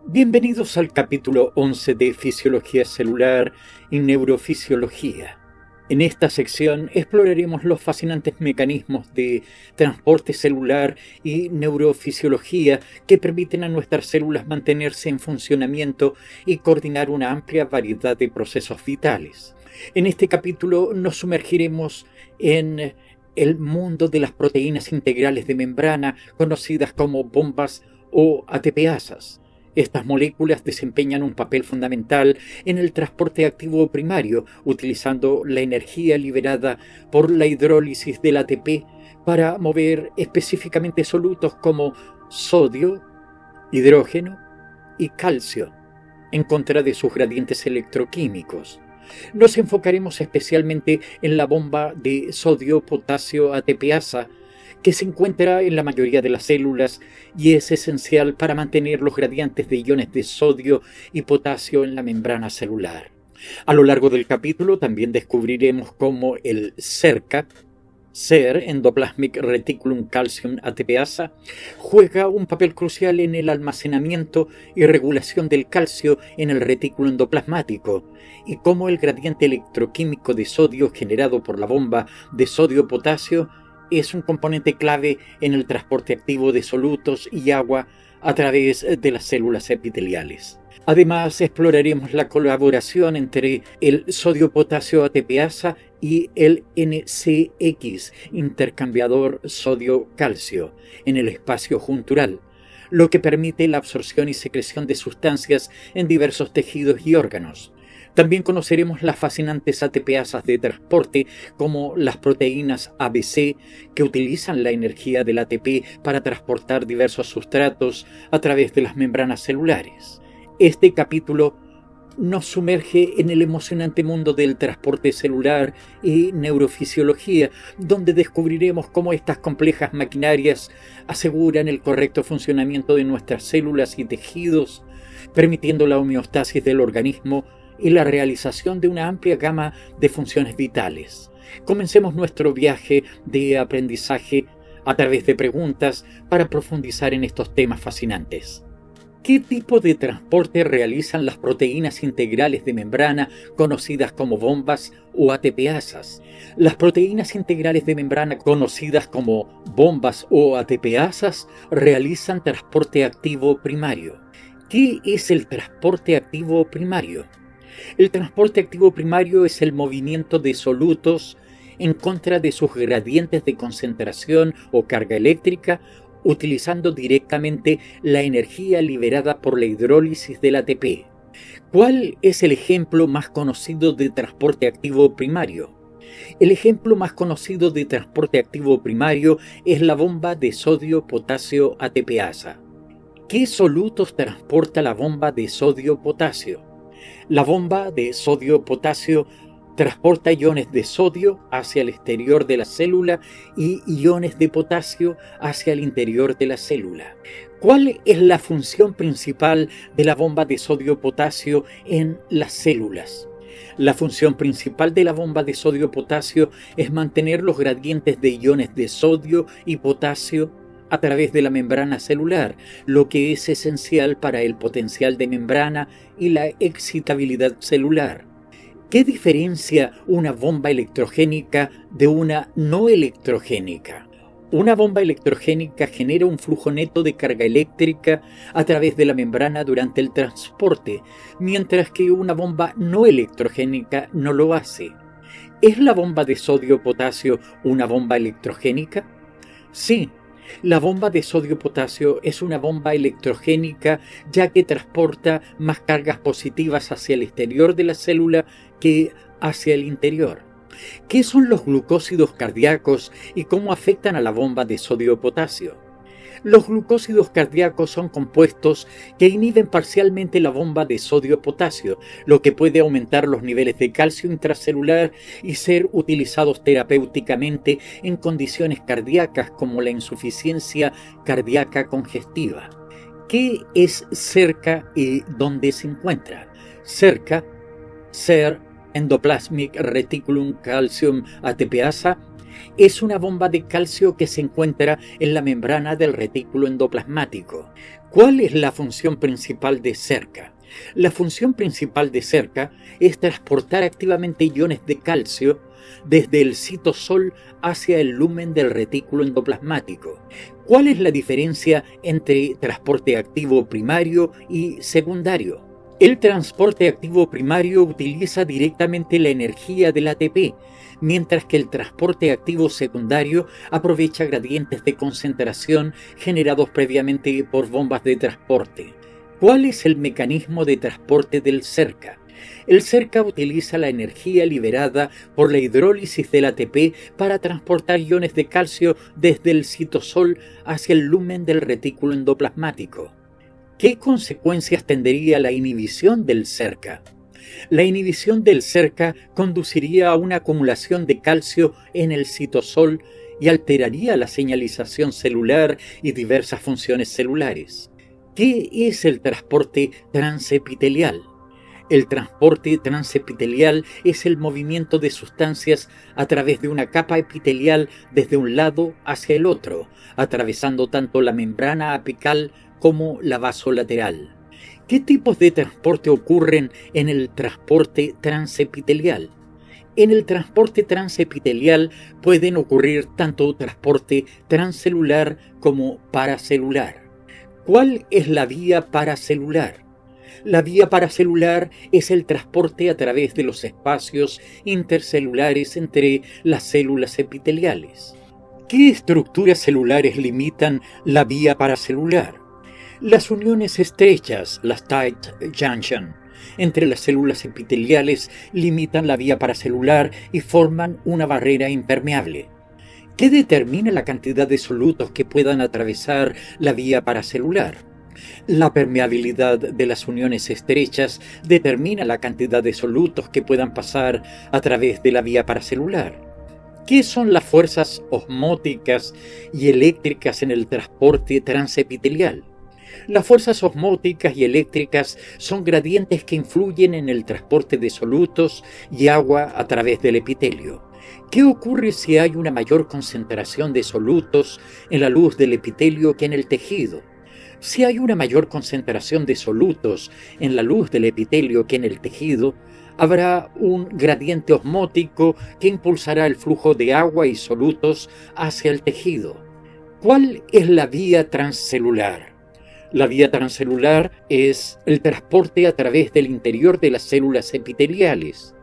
Bienvenidos al capítulo 11 de Fisiología Celular y Neurofisiología. En esta sección exploraremos los fascinantes mecanismos de transporte celular y neurofisiología que permiten a nuestras células mantenerse en funcionamiento y coordinar una amplia variedad de procesos vitales. En este capítulo nos sumergiremos en el mundo de las proteínas integrales de membrana, conocidas como bombas o ATPasas. Estas moléculas desempeñan un papel fundamental en el transporte activo primario, utilizando la energía liberada por la hidrólisis del ATP para mover específicamente solutos como sodio, hidrógeno y calcio, en contra de sus gradientes electroquímicos. Nos enfocaremos especialmente en la bomba de sodio-potasio ATPasa, que se encuentra en la mayoría de las células y es esencial para mantener los gradientes de iones de sodio y potasio en la membrana celular. A lo largo del capítulo también descubriremos cómo el SERCA, Endoplasmic Reticulum Calcium ATPasa, juega un papel crucial en el almacenamiento y regulación del calcio en el retículo endoplasmático, y cómo el gradiente electroquímico de sodio generado por la bomba de sodio-potasio es un componente clave en el transporte activo de solutos y agua a través de las células epiteliales. Además, exploraremos la colaboración entre el sodio-potasio ATPasa y el NCX, intercambiador sodio-calcio, en el espacio juntural, lo que permite la absorción y secreción de sustancias en diversos tejidos y órganos. También conoceremos las fascinantes ATPasas de transporte, como las proteínas ABC, que utilizan la energía del ATP para transportar diversos sustratos a través de las membranas celulares. Este capítulo nos sumerge en el emocionante mundo del transporte celular y neurofisiología, donde descubriremos cómo estas complejas maquinarias aseguran el correcto funcionamiento de nuestras células y tejidos, permitiendo la homeostasis del organismo y la realización de una amplia gama de funciones vitales. Comencemos nuestro viaje de aprendizaje a través de preguntas para profundizar en estos temas fascinantes. ¿Qué tipo de transporte realizan las proteínas integrales de membrana conocidas como bombas o ATPasas? Las proteínas integrales de membrana conocidas como bombas o ATPasas realizan transporte activo primario. ¿Qué es el transporte activo primario? El transporte activo primario es el movimiento de solutos en contra de sus gradientes de concentración o carga eléctrica, utilizando directamente la energía liberada por la hidrólisis del ATP. ¿Cuál es el ejemplo más conocido de transporte activo primario? El ejemplo más conocido de transporte activo primario es la bomba de sodio-potasio ATPasa. ¿Qué solutos transporta la bomba de sodio-potasio? La bomba de sodio-potasio transporta iones de sodio hacia el exterior de la célula y iones de potasio hacia el interior de la célula. ¿Cuál es la función principal de la bomba de sodio-potasio en las células? La función principal de la bomba de sodio-potasio es mantener los gradientes de iones de sodio y potasio a través de la membrana celular, lo que es esencial para el potencial de membrana y la excitabilidad celular. ¿Qué diferencia una bomba electrogénica de una no electrogénica? Una bomba electrogénica genera un flujo neto de carga eléctrica a través de la membrana durante el transporte, mientras que una bomba no electrogénica no lo hace. ¿Es la bomba de sodio-potasio una bomba electrogénica? Sí. La bomba de sodio-potasio es una bomba electrogénica, ya que transporta más cargas positivas hacia el exterior de la célula que hacia el interior. ¿Qué son los glucósidos cardíacos y cómo afectan a la bomba de sodio-potasio? Los glucósidos cardíacos son compuestos que inhiben parcialmente la bomba de sodio-potasio, lo que puede aumentar los niveles de calcio intracelular y ser utilizados terapéuticamente en condiciones cardíacas como la insuficiencia cardíaca congestiva. ¿Qué es SERCA y dónde se encuentra? SERCA, Endoplasmic Reticulum Calcium ATPasa, Es una bomba de calcio que se encuentra en la membrana del retículo endoplasmático. ¿Cuál es la función principal de cerca? La función principal de cerca es transportar activamente iones de calcio desde el citosol hacia el lumen del retículo endoplasmático. ¿Cuál es la diferencia entre transporte activo primario y secundario? El transporte activo primario utiliza directamente la energía del ATP, mientras que el transporte activo secundario aprovecha gradientes de concentración generados previamente por bombas de transporte. ¿Cuál es el mecanismo de transporte del cerca? El cerca utiliza la energía liberada por la hidrólisis del ATP para transportar iones de calcio desde el citosol hacia el lumen del retículo endoplasmático. ¿Qué consecuencias tendría la inhibición del cerca? La inhibición del cerca conduciría a una acumulación de calcio en el citosol y alteraría la señalización celular y diversas funciones celulares. ¿Qué es el transporte transepitelial? El transporte transepitelial es el movimiento de sustancias a través de una capa epitelial desde un lado hacia el otro, atravesando tanto la membrana apical como la vasolateral. ¿Qué tipos de transporte ocurren en el transporte transepitelial? En el transporte transepitelial pueden ocurrir tanto transporte transcelular como paracelular. ¿Cuál es la vía paracelular? La vía paracelular es el transporte a través de los espacios intercelulares entre las células epiteliales. ¿Qué estructuras celulares limitan la vía paracelular? Las uniones estrechas, las tight junction, entre las células epiteliales limitan la vía paracelular y forman una barrera impermeable. ¿Qué determina la cantidad de solutos que puedan atravesar la vía paracelular? La permeabilidad de las uniones estrechas determina la cantidad de solutos que puedan pasar a través de la vía paracelular. ¿Qué son las fuerzas osmóticas y eléctricas en el transporte transepitelial? Las fuerzas osmóticas y eléctricas son gradientes que influyen en el transporte de solutos y agua a través del epitelio. ¿Qué ocurre si hay una mayor concentración de solutos en la luz del epitelio que en el tejido? Si hay una mayor concentración de solutos en la luz del epitelio que en el tejido, habrá un gradiente osmótico que impulsará el flujo de agua y solutos hacia el tejido. ¿Cuál es la vía transcelular? La vía transcelular es el transporte a través del interior de las células epiteliales,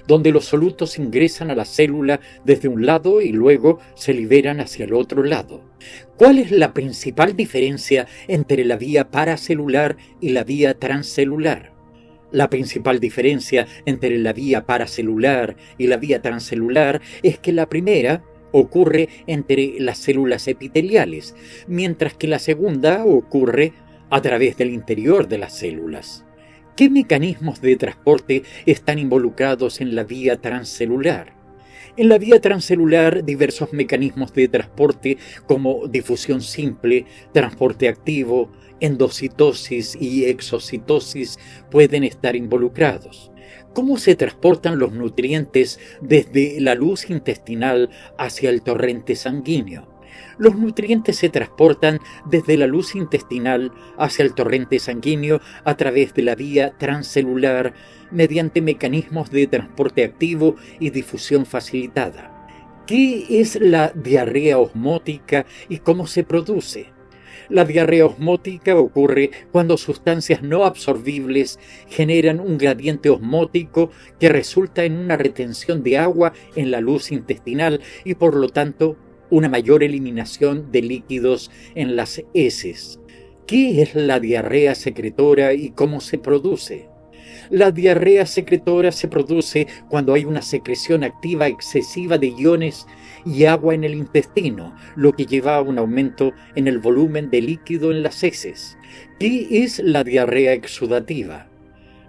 donde los solutos ingresan a la célula desde un lado y luego se liberan hacia el otro lado. ¿Cuál es la principal diferencia entre la vía paracelular y la vía transcelular? La principal diferencia entre la vía paracelular y la vía transcelular es que la primera ocurre entre las células epiteliales, mientras que la segunda ocurre a través del interior de las células. ¿Qué mecanismos de transporte están involucrados en la vía transcelular? En la vía transcelular, diversos mecanismos de transporte como difusión simple, transporte activo, endocitosis y exocitosis pueden estar involucrados. ¿Cómo se transportan los nutrientes desde la luz intestinal hacia el torrente sanguíneo? Los nutrientes se transportan desde la luz intestinal hacia el torrente sanguíneo a través de la vía transcelular mediante mecanismos de transporte activo y difusión facilitada. ¿Qué es la diarrea osmótica y cómo se produce? La diarrea osmótica ocurre cuando sustancias no absorbibles generan un gradiente osmótico que resulta en una retención de agua en la luz intestinal y por lo tanto una mayor eliminación de líquidos en las heces. ¿Qué es la diarrea secretora y cómo se produce? La diarrea secretora se produce cuando hay una secreción activa excesiva de iones y agua en el intestino, lo que lleva a un aumento en el volumen de líquido en las heces. ¿Qué es la diarrea exudativa?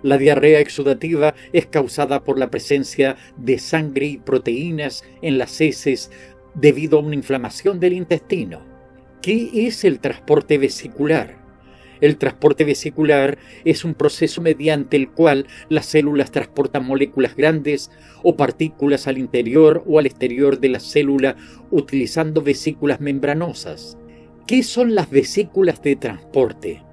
La diarrea exudativa es causada por la presencia de sangre y proteínas en las heces debido a una inflamación del intestino. ¿Qué es el transporte vesicular? El transporte vesicular es un proceso mediante el cual las células transportan moléculas grandes o partículas al interior o al exterior de la célula utilizando vesículas membranosas. ¿Qué son las vesículas de transporte?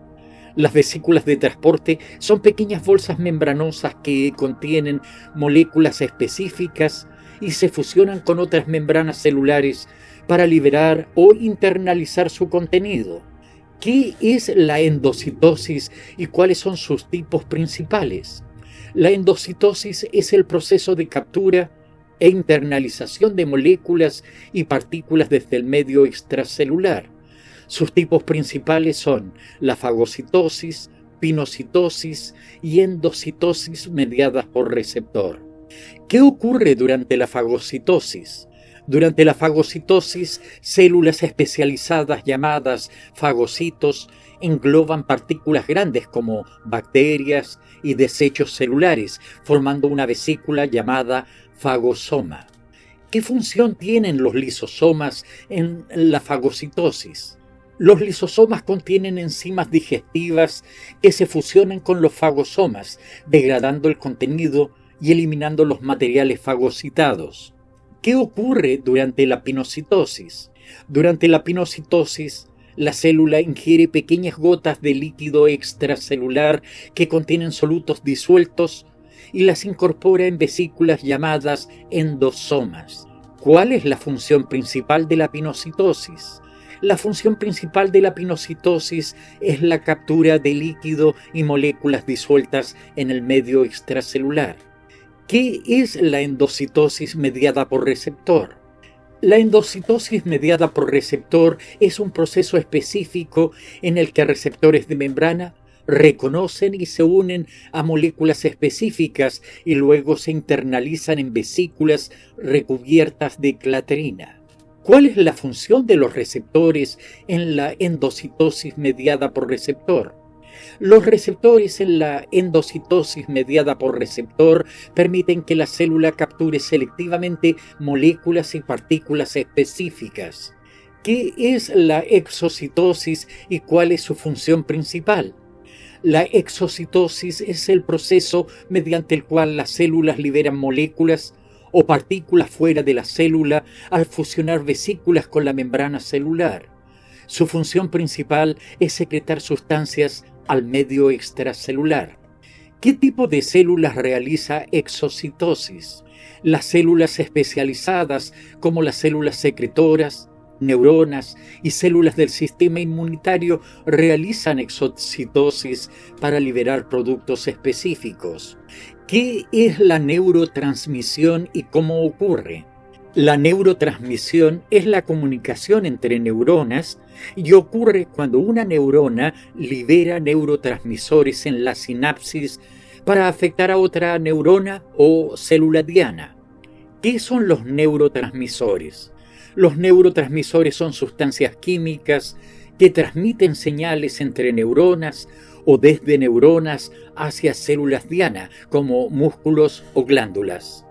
Las vesículas de transporte son pequeñas bolsas membranosas que contienen moléculas específicas y se fusionan con otras membranas celulares para liberar o internalizar su contenido. ¿Qué es la endocitosis y cuáles son sus tipos principales? La endocitosis es el proceso de captura e internalización de moléculas y partículas desde el medio extracelular. Sus tipos principales son la fagocitosis, pinocitosis y endocitosis mediadas por receptor. ¿Qué ocurre durante la fagocitosis? Durante la fagocitosis, células especializadas llamadas fagocitos engloban partículas grandes como bacterias y desechos celulares, formando una vesícula llamada fagosoma. ¿Qué función tienen los lisosomas en la fagocitosis? Los lisosomas contienen enzimas digestivas que se fusionan con los fagosomas, degradando el contenido y eliminando los materiales fagocitados. ¿Qué ocurre durante la pinocitosis? Durante la pinocitosis, la célula ingiere pequeñas gotas de líquido extracelular que contienen solutos disueltos y las incorpora en vesículas llamadas endosomas. ¿Cuál es la función principal de la pinocitosis? La función principal de la pinocitosis es la captura de líquido y moléculas disueltas en el medio extracelular. ¿Qué es la endocitosis mediada por receptor? La endocitosis mediada por receptor es un proceso específico en el que receptores de membrana reconocen y se unen a moléculas específicas y luego se internalizan en vesículas recubiertas de clatrina. ¿Cuál es la función de los receptores en la endocitosis mediada por receptor? Los receptores en la endocitosis mediada por receptor permiten que la célula capture selectivamente moléculas y partículas específicas. ¿Qué es la exocitosis y cuál es su función principal? La exocitosis es el proceso mediante el cual las células liberan moléculas o partículas fuera de la célula al fusionar vesículas con la membrana celular. Su función principal es secretar sustancias al medio extracelular. ¿Qué tipo de células realiza exocitosis? Las células especializadas, como las células secretoras, neuronas y células del sistema inmunitario, realizan exocitosis para liberar productos específicos. ¿Qué es la neurotransmisión y cómo ocurre? La neurotransmisión es la comunicación entre neuronas y ocurre cuando una neurona libera neurotransmisores en la sinapsis para afectar a otra neurona o célula diana. ¿Qué son los neurotransmisores? Los neurotransmisores son sustancias químicas que transmiten señales entre neuronas o desde neuronas hacia células diana, como músculos o glándulas.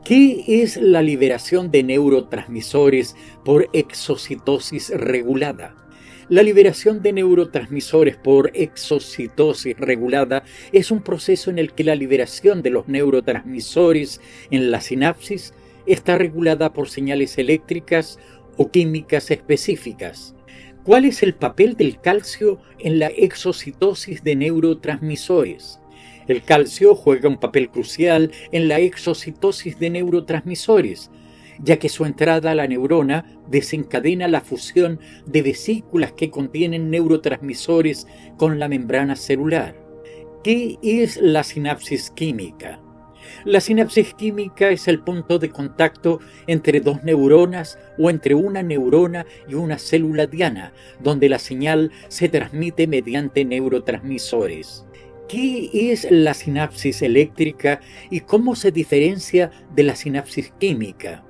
¿Qué es la liberación de neurotransmisores por exocitosis regulada? La liberación de neurotransmisores por exocitosis regulada es un proceso en el que la liberación de los neurotransmisores en la sinapsis está regulada por señales eléctricas o químicas específicas. ¿Cuál es el papel del calcio en la exocitosis de neurotransmisores? El calcio juega un papel crucial en la exocitosis de neurotransmisores, ya que su entrada a la neurona desencadena la fusión de vesículas que contienen neurotransmisores con la membrana celular. ¿Qué es la sinapsis química? La sinapsis química es el punto de contacto entre dos neuronas o entre una neurona y una célula diana, donde la señal se transmite mediante neurotransmisores. ¿Qué es la sinapsis eléctrica y cómo se diferencia de la sinapsis química?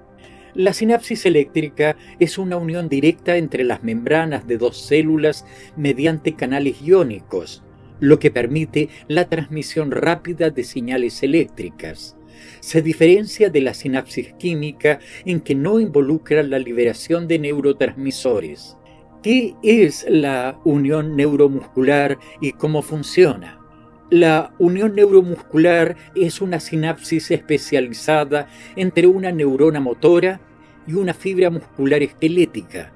La sinapsis eléctrica es una unión directa entre las membranas de dos células mediante canales iónicos, lo que permite la transmisión rápida de señales eléctricas. Se diferencia de la sinapsis química en que no involucra la liberación de neurotransmisores. ¿Qué es la unión neuromuscular y cómo funciona? La unión neuromuscular es una sinapsis especializada entre una neurona motora y una fibra muscular esquelética.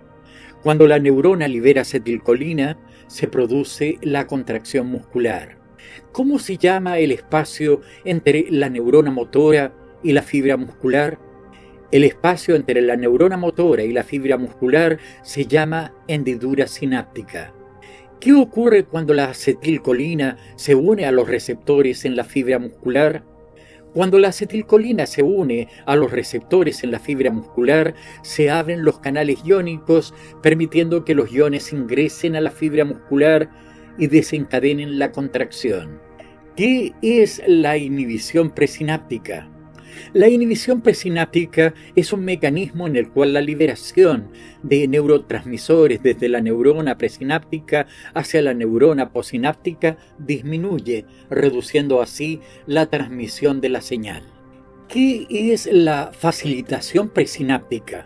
Cuando la neurona libera acetilcolina, se produce la contracción muscular. ¿Cómo se llama el espacio entre la neurona motora y la fibra muscular? El espacio entre la neurona motora y la fibra muscular se llama hendidura sináptica. ¿Qué ocurre cuando la acetilcolina se une a los receptores en la fibra muscular? Cuando la acetilcolina se une a los receptores en la fibra muscular, se abren los canales iónicos, permitiendo que los iones ingresen a la fibra muscular y desencadenen la contracción. ¿Qué es la inhibición presináptica? La inhibición presináptica es un mecanismo en el cual la liberación de neurotransmisores desde la neurona presináptica hacia la neurona posináptica disminuye, reduciendo así la transmisión de la señal. ¿Qué es la facilitación presináptica?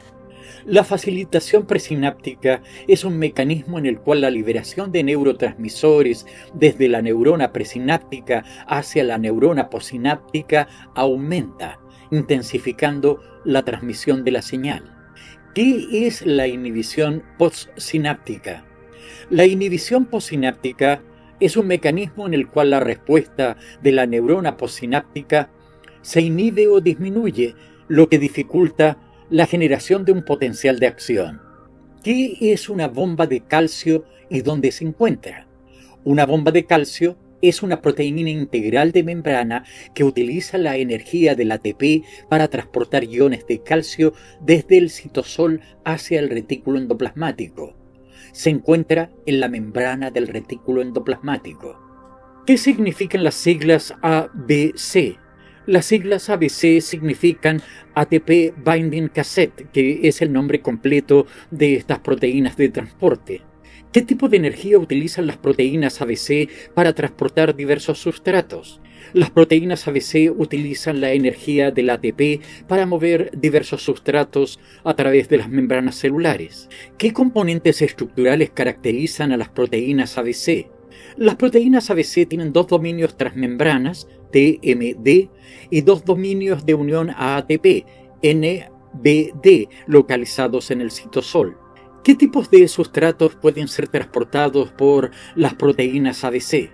La facilitación presináptica es un mecanismo en el cual la liberación de neurotransmisores desde la neurona presináptica hacia la neurona posináptica aumenta, intensificando la transmisión de la señal. ¿Qué es la inhibición postsináptica? La inhibición postsináptica es un mecanismo en el cual la respuesta de la neurona postsináptica se inhibe o disminuye, lo que dificulta la generación de un potencial de acción. ¿Qué es una bomba de calcio y dónde se encuentra? Una bomba de calcio es una proteína integral de membrana que utiliza la energía del ATP para transportar iones de calcio desde el citosol hacia el retículo endoplasmático. Se encuentra en la membrana del retículo endoplasmático. ¿Qué significan las siglas ABC? Las siglas ABC significan ATP Binding Cassette, que es el nombre completo de estas proteínas de transporte. ¿Qué tipo de energía utilizan las proteínas ABC para transportar diversos sustratos? Las proteínas ABC utilizan la energía del ATP para mover diversos sustratos a través de las membranas celulares. ¿Qué componentes estructurales caracterizan a las proteínas ABC? Las proteínas ABC tienen dos dominios transmembranas, TMD, y dos dominios de unión a ATP, NBD, localizados en el citosol. ¿Qué tipos de sustratos pueden ser transportados por las proteínas ABC?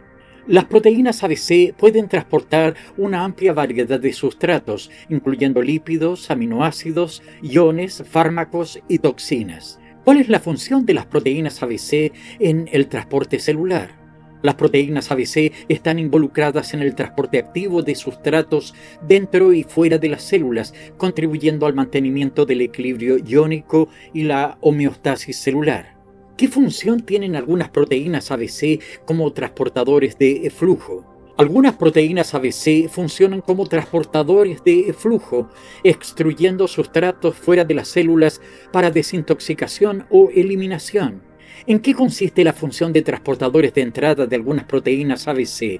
Las proteínas ABC pueden transportar una amplia variedad de sustratos, incluyendo lípidos, aminoácidos, iones, fármacos y toxinas. ¿Cuál es la función de las proteínas ABC en el transporte celular? Las proteínas ABC están involucradas en el transporte activo de sustratos dentro y fuera de las células, contribuyendo al mantenimiento del equilibrio iónico y la homeostasis celular. ¿Qué función tienen algunas proteínas ABC como transportadores de flujo? Algunas proteínas ABC funcionan como transportadores de flujo, extruyendo sustratos fuera de las células para desintoxicación o eliminación. ¿En qué consiste la función de transportadores de entrada de algunas proteínas ABC?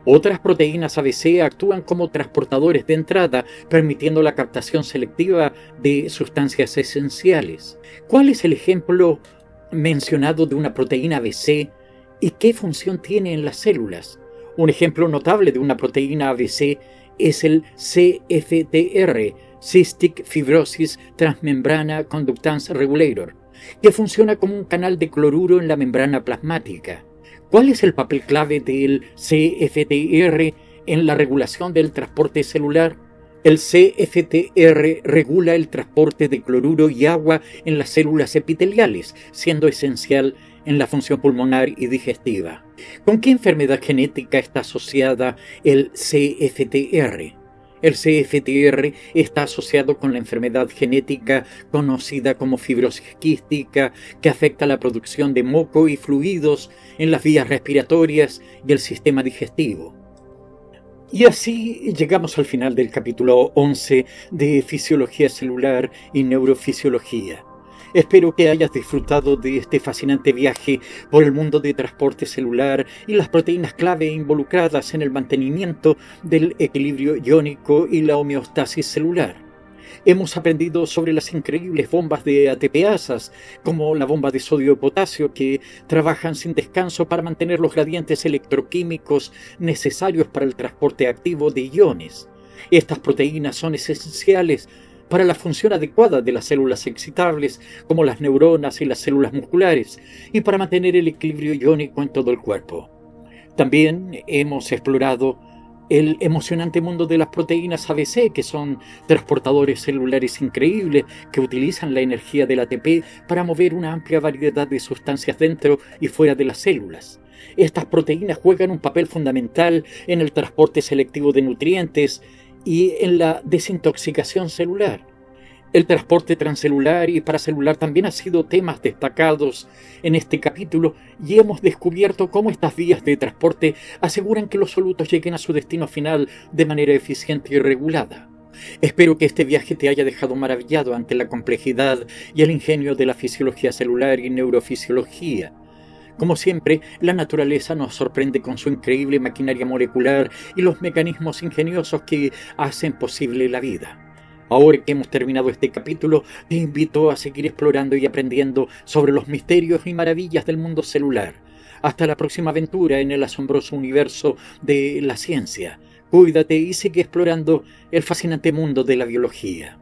Otras proteínas ABC actúan como transportadores de entrada, permitiendo la captación selectiva de sustancias esenciales. ¿Cuál es el ejemplo mencionado de una proteína ABC y qué función tiene en las células? Un ejemplo notable de una proteína ABC es el CFTR, Cystic Fibrosis Transmembrana Conductance Regulator, que funciona como un canal de cloruro en la membrana plasmática. ¿Cuál es el papel clave del CFTR en la regulación del transporte celular? El CFTR regula el transporte de cloruro y agua en las células epiteliales, siendo esencial en la función pulmonar y digestiva. ¿Con qué enfermedad genética está asociada el CFTR? El CFTR está asociado con la enfermedad genética conocida como fibrosis quística, que afecta la producción de moco y fluidos en las vías respiratorias y el sistema digestivo. Y así llegamos al final del capítulo 11 de Fisiología Celular y Neurofisiología. Espero que hayas disfrutado de este fascinante viaje por el mundo de transporte celular y las proteínas clave involucradas en el mantenimiento del equilibrio iónico y la homeostasis celular. Hemos aprendido sobre las increíbles bombas de ATPasas, como la bomba de sodio y potasio, que trabajan sin descanso para mantener los gradientes electroquímicos necesarios para el transporte activo de iones. Estas proteínas son esenciales para la función adecuada de las células excitables, como las neuronas y las células musculares, y para mantener el equilibrio iónico en todo el cuerpo. También hemos explorado el emocionante mundo de las proteínas ABC, que son transportadores celulares increíbles que utilizan la energía del ATP para mover una amplia variedad de sustancias dentro y fuera de las células. Estas proteínas juegan un papel fundamental en el transporte selectivo de nutrientes y en la desintoxicación celular. El transporte transcelular y paracelular también han sido temas destacados en este capítulo y hemos descubierto cómo estas vías de transporte aseguran que los solutos lleguen a su destino final de manera eficiente y regulada. Espero que este viaje te haya dejado maravillado ante la complejidad y el ingenio de la fisiología celular y neurofisiología. Como siempre, la naturaleza nos sorprende con su increíble maquinaria molecular y los mecanismos ingeniosos que hacen posible la vida. Ahora que hemos terminado este capítulo, te invito a seguir explorando y aprendiendo sobre los misterios y maravillas del mundo celular. Hasta la próxima aventura en el asombroso universo de la ciencia. Cuídate y sigue explorando el fascinante mundo de la biología.